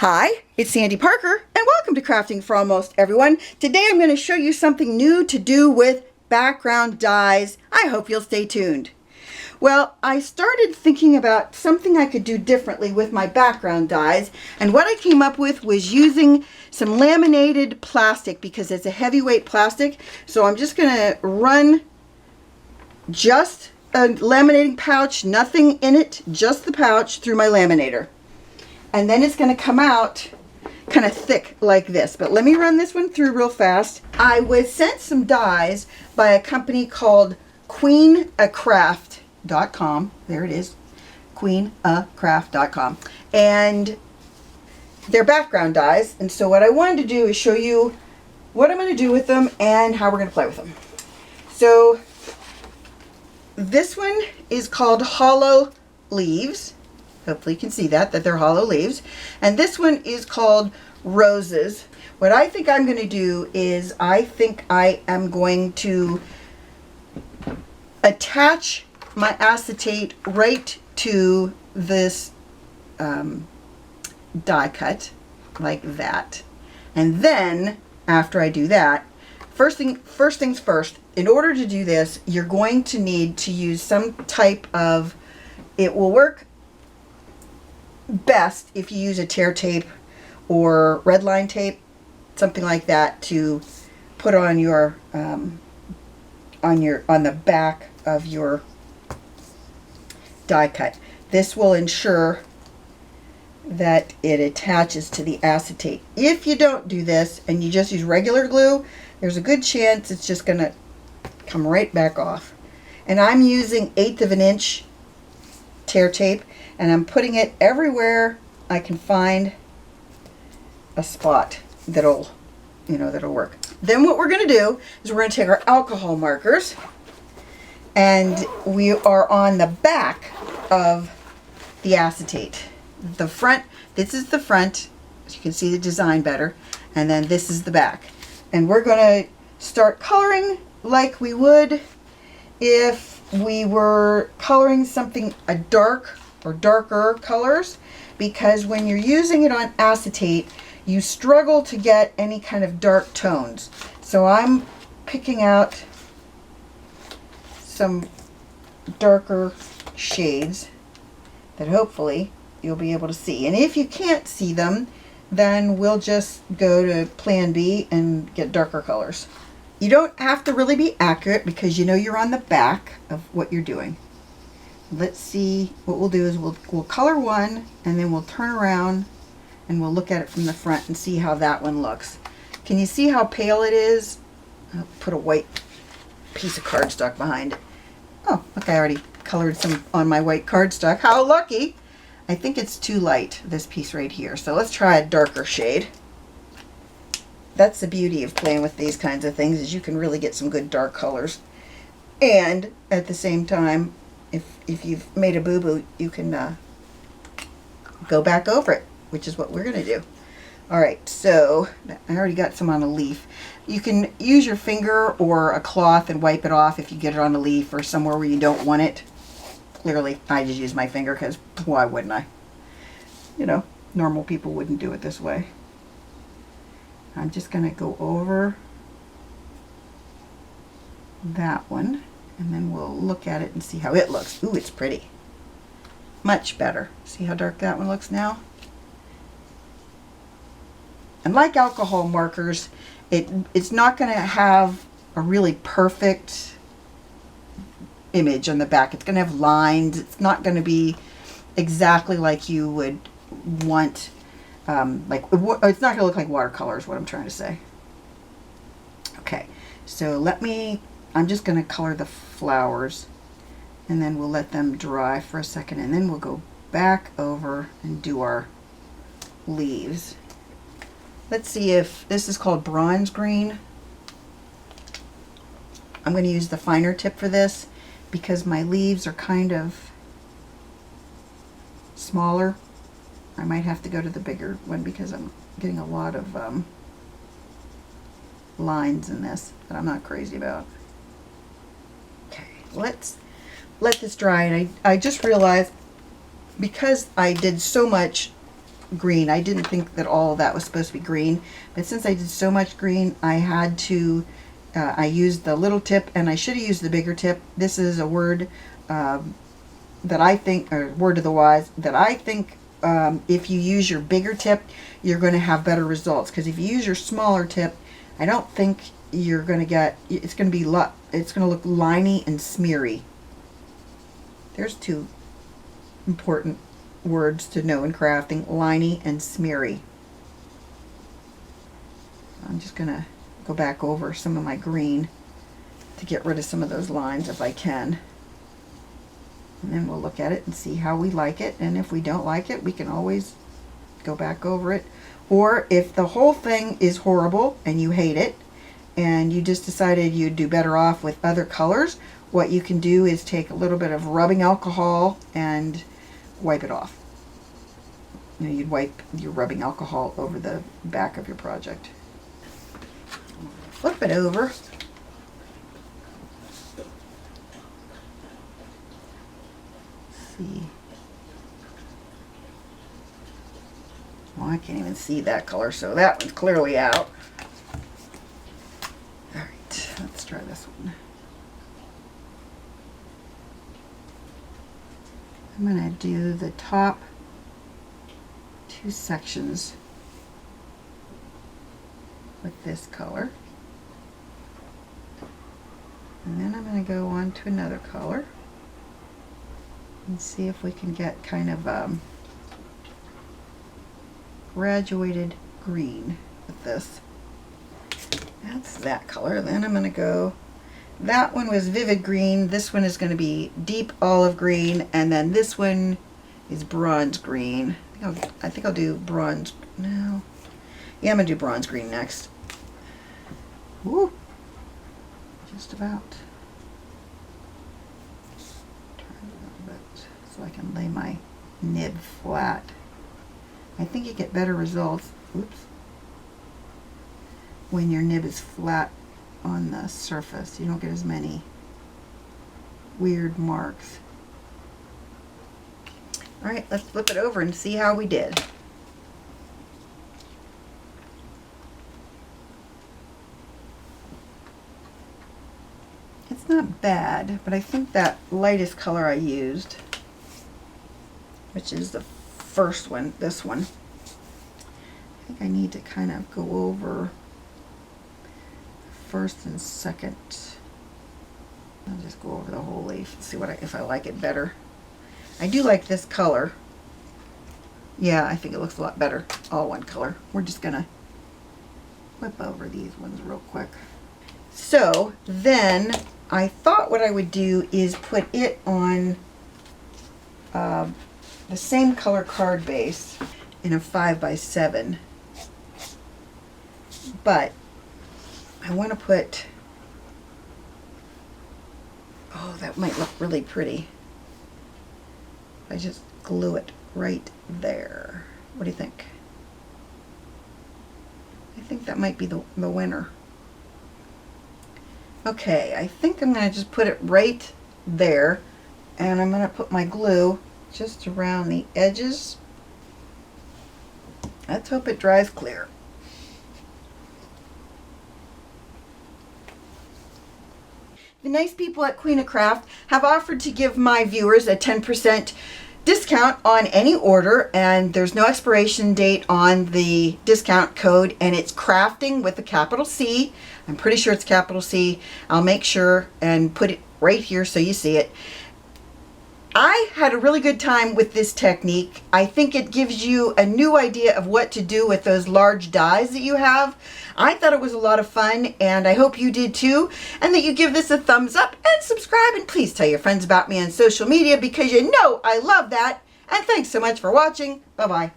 Hi, it's Sandy Parker, and welcome to Crafting for Almost Everyone. Today I'm going to show you something new to do with background dies. I hope you'll stay tuned. Well, I started thinking about something I could do differently with my background dies, and what I came up with was using some laminated plastic because it's a heavyweight plastic. So I'm just going to run just a laminating pouch, nothing in it, just the pouch through my laminator. And then it's going to come out kind of thick like this. But let me run this one through real fast. I was sent some dies by a company called queenacraft.com. There it is, queenacraft.com. And they're background dies. And so what I wanted to do is show you what I'm going to do with them and how we're going to play with them. So this one is called Hollow Leaves. Hopefully you can see that they're hollow leaves. And this one is called Roses. What I think I'm going to do is I think I am going to attach my acetate right to this die cut like that. And then after I do that, first things first, in order to do this, you're going to need to use some type of, it will work best if you use a tear tape or redline tape, something like that, to put on your on the back of your die cut. This will ensure that it attaches to the acetate. If you don't do this and you just use regular glue, there's a good chance it's just gonna come right back off. And I'm using 1/8 of an inch tear tape, and I'm putting it everywhere I can find a spot that'll work. Then what we're going to do is we're going to take our alcohol markers, and we are on the back of the acetate. The front, this is the front, so you can see the design better, and then this is the back. And we're going to start coloring like we would if we were coloring something a dark or darker colors, because when you're using it on acetate, you struggle to get any kind of dark tones. So I'm picking out some darker shades that hopefully you'll be able to see. And if you can't see them, then we'll just go to plan B and get darker colors. You don't have to really be accurate because you know you're on the back of what you're doing. Let's see, what we'll do is we'll color one, and then we'll turn around and we'll look at it from the front and see how that one looks. Can you see how pale it is? I'll put a white piece of cardstock behind it. Oh, look, I already colored some on my white cardstock. How lucky! I think it's too light, this piece right here. So let's try a darker shade. That's the beauty of playing with these kinds of things, is you can really get some good dark colors. And at the same time, if you've made a boo-boo, you can go back over it, which is what we're going to do. Alright, so I already got some on a leaf. You can use your finger or a cloth and wipe it off if you get it on a leaf or somewhere where you don't want it. Clearly, I just use my finger because why wouldn't I? You know, normal people wouldn't do it this way. I'm just going to go over that one, and then we'll look at it and see how it looks. Ooh, it's pretty. Much better. See how dark that one looks now? And like alcohol markers, it's not going to have a really perfect image on the back. It's going to have lines. It's not going to be exactly like you would want. It's not going to look like watercolor is what I'm trying to say. Okay, so I'm just going to color the flowers, and then we'll let them dry for a second, and then we'll go back over and do our leaves. Let's see if this is called bronze green. I'm going to use the finer tip for this because my leaves are kind of smaller. I might have to go to the bigger one because I'm getting a lot of lines in this that I'm not crazy about. Okay, let's let this dry. And I just realized, because I did so much green. I didn't think that all of that was supposed to be green, but since I did so much green, I had to, I used the little tip, and I should have used the bigger tip. This is a word that I think, or word of the wise, that I think if you use your bigger tip, you're going to have better results. Because if you use your smaller tip, I don't think you're going to get, it's going to be, it's going to look liney and smeary. There's two important words to know in crafting: liney and smeary. I'm just going to go back over some of my green to get rid of some of those lines if I can. And then we'll look at it and see how we like it. And if we don't like it, we can always go back over it. Or if the whole thing is horrible and you hate it, and you just decided you'd do better off with other colors, what you can do is take a little bit of rubbing alcohol and wipe it off. You know, you'd wipe your rubbing alcohol over the back of your project. Flip it over. See. Well, I can't even see that color, so that one's clearly out. All right, let's try this one. I'm going to do the top two sections with this color. And then I'm going to go on to another color and see if we can get kind of graduated green with this. That's that color. Then I'm going to go, that one was vivid green, this one is going to be deep olive green, and then this one is bronze green. I think I'll do bronze, no. Yeah, I'm going to do bronze green next. Woo! Just about. Turn it a little bit so I can lay my nib flat. I think you get better results, oops, when your nib is flat on the surface. You don't get as many weird marks. All right, let's flip it over and see how we did. It's not bad, but I think that lightest color I used, which is the first one, this one, I think I need to kind of go over first and second. I'll just go over the whole leaf and see what if I like it better. I do like this color. Yeah, I think it looks a lot better, all one color. We're just gonna whip over these ones real quick. So then I thought what I would do is put it on the same color card base in a 5x7, but I want to put, oh, that might look really pretty. I just glue it right there. What do you think? I think that might be the winner. Okay, I think I'm going to just put it right there, and I'm going to put my glue just around the edges. Let's hope it dries clear. The nice people at Queen of Craft have offered to give my viewers a 10% discount on any order, and there's no expiration date on the discount code, and it's crafting with a capital C. I'm pretty sure it's capital C. I'll make sure and put it right here so you see it. I had a really good time with this technique. I think it gives you a new idea of what to do with those large dies that you have. I thought it was a lot of fun, and I hope you did too, and that you give this a thumbs up and subscribe, and please tell your friends about me on social media because you know I love that. And thanks so much for watching. Bye-bye.